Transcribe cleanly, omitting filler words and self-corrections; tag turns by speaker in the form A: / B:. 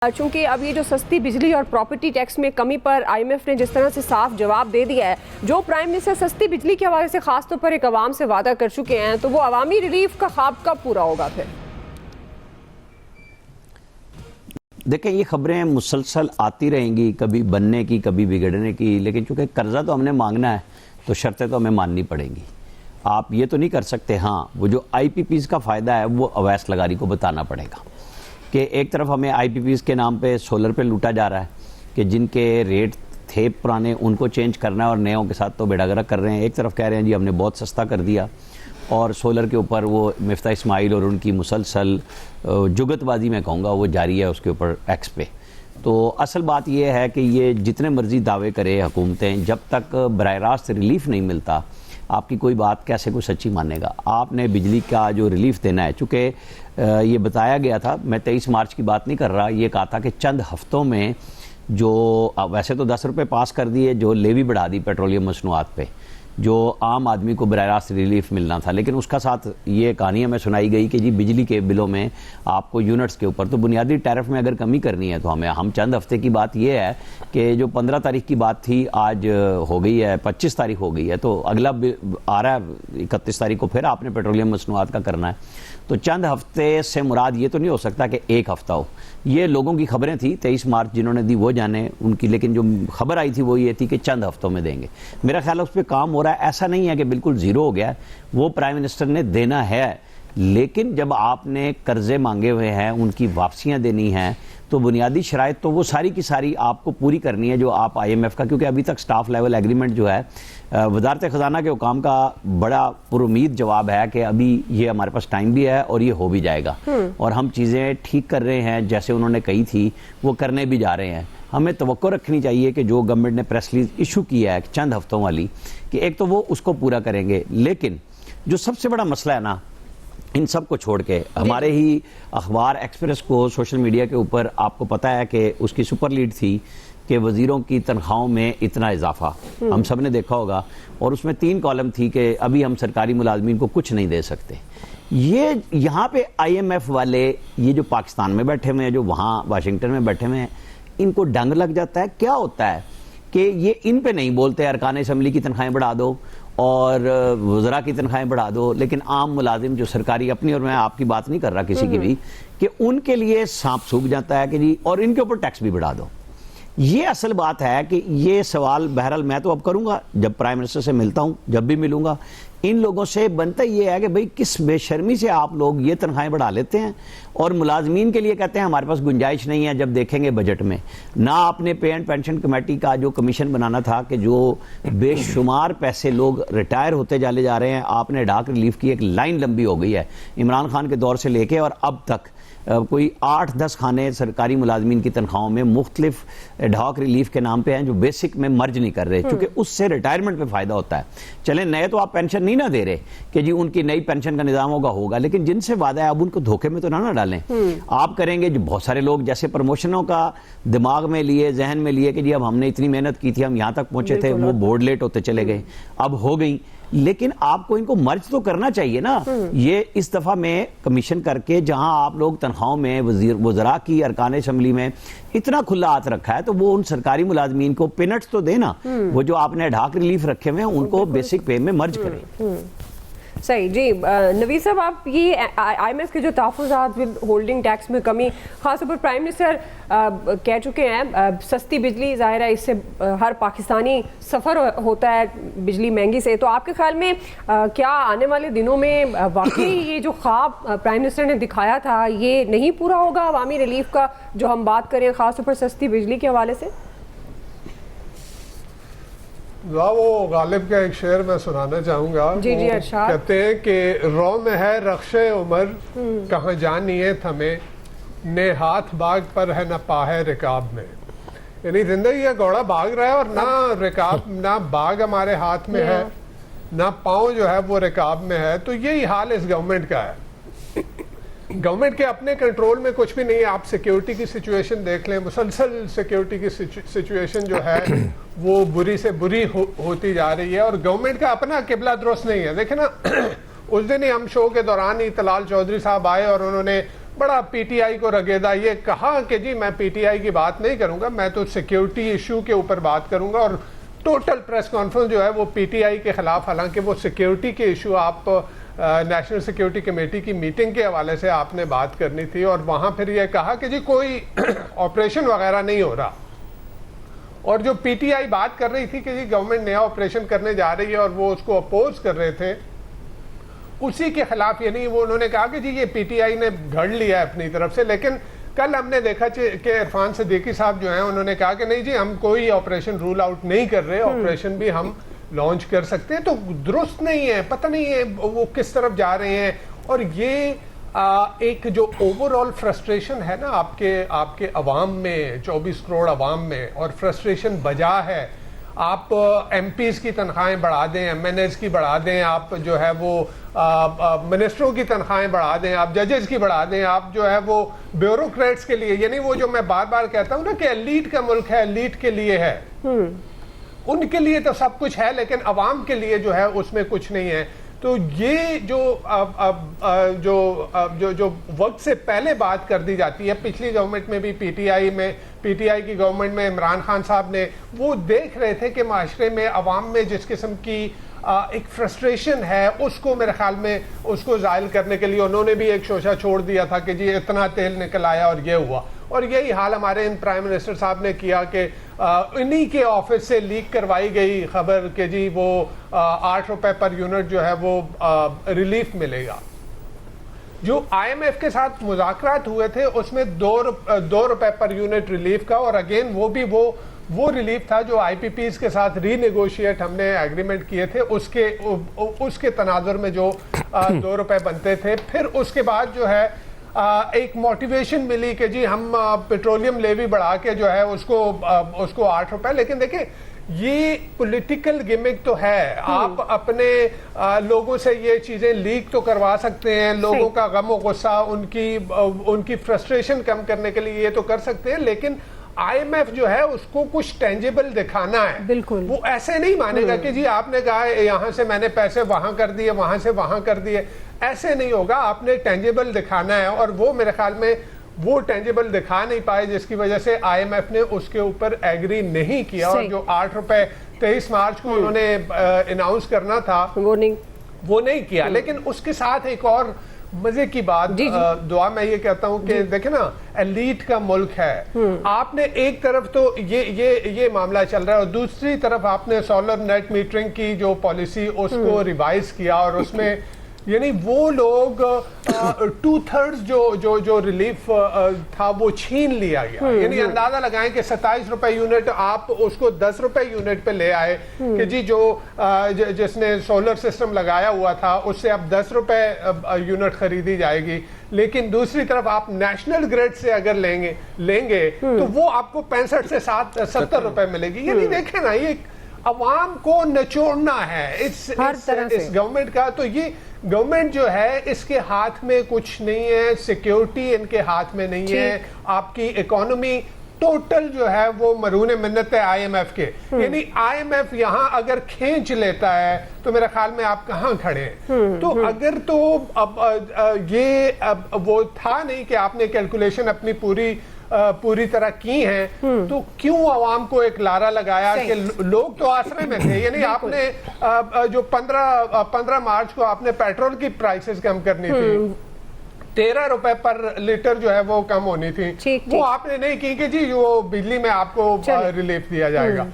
A: चूंकि अब ये जो सस्ती बिजली और प्रॉपर्टी टैक्स में कमी पर आईएमएफ ने जिस तरह से साफ जवाब दे दिया है, जो प्राइम मिनिस्टर सस्ती बिजली के हवाले से खासतौर पर एक अवाम से वादा कर चुके हैं, तो वो अवामी रिलीफ का ख्वाब कब पूरा होगा फिर?
B: देखें, ये खबरें मुसलसल आती रहेंगी, कभी बनने की कभी बिगड़ने की, लेकिन चूंकि कर्जा तो हमने मांगना है तो शर्तें तो हमें माननी पड़ेंगी। आप ये तो नहीं कर सकते। हाँ, वो जो आईपीपीज़ का फ़ायदा है वो अवैस लगारी को बताना पड़ेगा कि एक तरफ हमें आईपीपीज़ के नाम पे सोलर पे लूटा जा रहा है कि जिनके रेट थे पुराने उनको चेंज करना है और नयों के साथ तो बेड़ागरक कर रहे हैं। एक तरफ कह रहे हैं जी हमने बहुत सस्ता कर दिया, और सोलर के ऊपर वो मिफ्ता इस्माइल और उनकी मुसलसल जुगतबाजी मैं कहूँगा वो जारी है उसके ऊपर एक्स पे। तो असल बात ये है कि ये जितने मर्जी दावे करे हुकूमतें, जब तक बराह रास्त रिलीफ नहीं मिलता आपकी कोई बात कैसे कोई सच्ची मानेगा। आपने बिजली का जो रिलीफ देना है, चूँकि ये बताया गया था, मैं 23 मार्च की बात नहीं कर रहा, ये कहा था कि चंद हफ्तों में जो वैसे तो 10 रुपये पास कर दिए, जो लेवी बढ़ा दी पेट्रोलियम मसनूआत पे, जो आम आदमी को बराह रास्त रिलीफ मिलना था, लेकिन उसका साथ ये कहानी हमें सुनाई गई कि जी बिजली के बिलों में आपको यूनिट्स के ऊपर तो बुनियादी टैरिफ में अगर कमी करनी है तो हम चंद हफ्ते की बात ये है कि जो 15 तारीख की बात थी आज हो गई है 25 तारीख हो गई है, तो अगला आ रहा है 31 तारीख को फिर आपने पेट्रोलियम मसनूआत का करना है। तो चंद हफ्ते से मुराद ये तो नहीं हो सकता कि एक हफ्ता हो। ये लोगों की खबरें थी 23 मार्च जिन्होंने दी वो जाने उनकी, लेकिन जो खबर आई थी वो ये थी कि चंद हफ्तों में देंगे। मेरा ख्याल है उस पर काम हो रहा है, ऐसा नहीं है कि बिल्कुल ज़ीरो हो गया है, वो प्राइम मिनिस्टर ने देना है, लेकिन जब आपने कर्जे मांगे हुए हैं उनकी वापसियाँ देनी हैं तो बुनियादी शराइत तो वो सारी की सारी आपको पूरी करनी है जो आप आईएमएफ का, क्योंकि अभी तक स्टाफ लेवल एग्रीमेंट जो है वजारत ख़जाना के हुकाम का बड़ा पुरुमीद जवाब है कि अभी ये हमारे पास टाइम भी है और ये हो भी जाएगा, और हम चीज़ें ठीक कर रहे हैं जैसे उन्होंने कही थी वो करने भी जा रहे हैं। हमें तवक्को रखनी चाहिए कि जो गवर्नमेंट ने प्रेस रिलीज इशू किया है चंद हफ्तों वाली, कि एक तो वो उसको पूरा करेंगे, लेकिन जो सबसे बड़ा मसला है ना, इन सब को छोड़ के हमारे ही अखबार एक्सप्रेस को सोशल मीडिया के ऊपर आपको पता है कि उसकी सुपर लीड थी कि वज़ीरों की तनख्वाहों में इतना इजाफा, हम सब ने देखा होगा, और उसमें 3 कॉलम थी कि अभी हम सरकारी मुलाजमीन को कुछ नहीं दे सकते। ये यहाँ पे आईएमएफ वाले ये जो पाकिस्तान में बैठे हुए हैं, जो वहाँ वाशिंगटन में बैठे हुए हैं, इनको डंग लग जाता है। क्या होता है कि ये इन पे नहीं बोलते अरकान असम्बली की तनख्वाहें बढ़ा दो और वज़रा की तनख्वाहें बढ़ा दो, लेकिन आम मुलाजिम जो सरकारी अपनी, और मैं आपकी बात नहीं कर रहा किसी की भी, कि उनके लिए सांप सूख जाता है कि जी और इनके ऊपर टैक्स भी बढ़ा दो। ये असल बात है कि ये सवाल बहरहाल मैं तो अब करूंगा जब प्राइम मिनिस्टर से मिलता हूं, जब भी मिलूंगा, इन लोगों से बनता ये है कि भाई किस बेशर्मी से आप लोग ये तनख्वाहें बढ़ा लेते हैं और मुलाजमीन के लिए कहते हैं हमारे पास गुंजाइश नहीं है। जब देखेंगे बजट में ना आपने पे एंड पेंशन कमेटी का जो कमीशन बनाना था कि जो बेशुमार पैसे लोग रिटायर होते चले जा रहे हैं, आपने डाक रिलीफ की एक लाइन लंबी हो गई है इमरान खान के दौर से लेके, और अब तक कोई 8-10 खाने सरकारी मुलाजमीन की तनख्वाहों में मुख्तलिफ ढाक रिलीफ के नाम पे हैं जो बेसिक में मर्ज नहीं कर रहे, क्योंकि उससे रिटायरमेंट पे फायदा होता है। चले नए तो आप पेंशन नहीं ना दे रहे कि जी उनकी नई पेंशन का निजाम होगा, लेकिन जिनसे वादा है अब उनको धोखे में तो ना डालें। आप करेंगे जो बहुत सारे लोग जैसे प्रमोशनों का दिमाग में लिए, जहन में लिए कि जी अब हमने इतनी मेहनत की थी, हम यहाँ तक पहुंचे थे, वो बोर्ड लेट होते चले गए, अब हो गई, लेकिन आपको इनको मर्ज तो करना चाहिए ना। ये इस दफा में कमीशन करके जहां आप लोग तनख्वाहों में वज़रा की अरकान असम्बली में इतना खुला हाथ रखा है, तो वो उन सरकारी मुलाजमीन को पेनट्स तो देना, वो जो आपने ढाक रिलीफ रखे हुए हैं उनको बेसिक पे में मर्ज करें।
A: सही जी। नवीद साहब, आप ये आईएमएफ के जो तहफ़्फ़ुज़ात विद होल्डिंग टैक्स में कमी, खासतौर पर प्राइम मिनिस्टर कह चुके हैं सस्ती बिजली, ज़ाहिर है इससे हर पाकिस्तानी सफ़र होता है बिजली महंगी से, तो आपके ख्याल में क्या आने वाले दिनों में वाकई ये जो ख्वाब प्राइम मिनिस्टर ने दिखाया था ये नहीं पूरा होगा अवामी रिलीफ का, जो हम बात करें ख़ासतौर पर सस्ती बिजली के हवाले से?
C: वो गालिब का एक शेर मैं सुनाना चाहूंगा।
A: जी जी, अच्छा।
C: कहते हैं कि रो में है रख्शे उमर, कहाँ जानिए थमे, ने हाथ बाग पर है न पाहे रिकाब में। यानी जिंदगी का घोड़ा भाग रहा है और ना रिकाब, ना बाग हमारे हाथ में है, ना पाँव जो है वो रिकाब में है। तो यही हाल इस गवर्नमेंट का है। गवर्नमेंट के अपने कंट्रोल में कुछ भी नहीं है। आप सिक्योरिटी की सिचुएशन देख लें, मुसलसल सिक्योरिटी की सिचुएशन जो है वो बुरी से बुरी होती जा रही है, और गवर्नमेंट का अपना किबला दुरुस्त नहीं है। देखे ना, उस दिन ही हम शो के दौरान ही तलाल चौधरी साहब आए और उन्होंने बड़ा पीटीआई को रगेदा, ये कहा कि जी मैं पीटीआई की बात नहीं करूंगा, मैं तो सिक्योरिटी इशू के ऊपर बात करूंगा। और टोटल प्रेस कॉन्फ्रेंस जो है वो पीटीआई के खिलाफ, हालांकि वो सिक्योरिटी के इशू आप नेशनल सिक्योरिटी कमेटी की मीटिंग के हवाले से आपने बात करनी थी, और वहां फिर ये कहा कि जी कोई ऑपरेशन वगैरह नहीं हो रहा। और जो पीटीआई बात कर रही थी कि जी गवर्नमेंट नया ऑपरेशन करने जा रही है और वो उसको अपोज कर रहे थे, उसी के खिलाफ, यानी वो उन्होंने कहा कि जी ये पीटीआई ने घड़ लिया है अपनी तरफ से। लेकिन कल हमने देखा कि इरफान सिद्दीकी साहब जो हैं उन्होंने कहा कि नहीं जी हम कोई ऑपरेशन रूल आउट नहीं कर रहे, ऑपरेशन भी हम लॉन्च कर सकते हैं। तो दुरुस्त नहीं है, पता नहीं है वो किस तरफ जा रहे हैं। और ये एक जो ओवरऑल फ्रस्ट्रेशन है ना आपके अवाम में, 24 करोड़ अवाम में, और फ्रस्ट्रेशन बजा है। आप एमपीज की तनख्वाहें बढ़ा दें, एमएनएस की बढ़ा दें, आप जो है वो मिनिस्टरों की तनख्वाहें बढ़ा दें, आप जजेस की बढ़ा दें, आप जो है वो ब्यूरोक्रेट्स के लिए, यानी वो जो मैं बार बार कहता हूँ ना कि एलीट का मुल्क है, एलीट के लिए है, उनके लिए तो सब कुछ है, लेकिन अवाम के लिए जो है उसमें कुछ नहीं है। तो ये जो जो वक्त से पहले बात कर दी जाती है, पिछली गवर्नमेंट में भी पीटीआई की गवर्नमेंट में इमरान खान साहब ने वो देख रहे थे कि माशरे में अवाम में जिस किस्म की एक फ्रस्ट्रेशन है, उसको मेरे ख्याल में उसको जाहिल करने के लिए उन्होंने भी एक शोशा छोड़ दिया था कि जी इतना तेल निकल आया और ये हुआ। और यही हाल हमारे इन प्राइम मिनिस्टर साहब ने किया कि इन्हीं के ऑफिस से लीक करवाई गई खबर कि जी वो 8 रुपए पर यूनिट जो है वो रिलीफ मिलेगा। जो आईएमएफ के साथ मुज़ाकरात हुए थे उसमें 2 रुपए पर यूनिट रिलीफ का, और अगेन वो भी वो रिलीफ था जो आईपीपीज के साथ रीनेगोशिएट हमने एग्रीमेंट किए थे, उसके तनाजुर में जो 2 रुपए बनते थे। फिर उसके बाद जो है एक मोटिवेशन मिली कि जी हम पेट्रोलियम लेवी बढ़ा के जो है उसको 8 रुपए। लेकिन देखिए ये पॉलिटिकल गिमिक तो है, आप अपने लोगों से ये चीजें लीक तो करवा सकते हैं, लोगों का गम और गुस्सा, उनकी फ्रस्ट्रेशन कम करने के लिए ये तो कर सकते हैं, लेकिन आईएमएफ जो है उसको कुछ टेंजिबल दिखाना है।
A: बिल्कुल, वो
C: ऐसे नहीं मानेगा कि जी आपने कहा यहां से मैंने पैसे वहां कर दिए, वहां से वहां कर दिए, ऐसे नहीं होगा। आपने टेंजिबल दिखाना है, और वो मेरे ख्याल में वो टेंजिबल दिखा नहीं पाए, जिसकी वजह से आईएमएफ ने उसके ऊपर एग्री नहीं किया। और जो 8 रुपए 23 मार्च को उन्होंने अनाउंस करना था वो नहीं किया। लेकिन उसके साथ एक और मजे की बात, दुआ मैं ये कहता हूं कि देखे ना, एलीट का मुल्क है, आपने एक तरफ तो ये मामला चल रहा है, और दूसरी तरफ आपने सोलर नेट मीटरिंग की जो पॉलिसी उसको रिवाइज किया, और उसमें यानी वो लोग 2/3 जो रिलीफ था वो छीन लिया गया। यानी अंदाजा लगाएं कि 27 रुपए यूनिट आप उसको 10 रुपए यूनिट पे ले आए कि जी जिसने सोलर सिस्टम लगाया हुआ था उससे अब 10 रुपए यूनिट खरीदी जाएगी। लेकिन दूसरी तरफ आप नेशनल ग्रिड से अगर लेंगे तो वो आपको 65 से 70 रुपए मिलेगी। यानी देखें ना, ये अवाम को निचोड़ना है इस गवर्नमेंट का। तो ये गवर्नमेंट जो है इसके हाथ में कुछ नहीं है, सिक्योरिटी इनके हाथ में नहीं है, आपकी इकोनॉमी टोटल जो है वो मरून मिन्नत है आईएमएफ के। यानी आईएमएफ यहां अगर खींच लेता है तो मेरे ख्याल में आप कहां खड़े हैं। तो अगर तो अब वो था नहीं कि आपने कैलकुलेशन अपनी पूरी तरह की है, तो क्यों आवाम को एक लारा लगाया कि लोग तो आश्रय में थे। यानी आपने जो 15 मार्च को आपने पेट्रोल की प्राइसेस कम करनी थी, 13 रुपए पर लीटर जो है वो कम होनी थी, वो आपने नहीं की कि जी वो बिजली में आपको रिलीफ दिया जाएगा।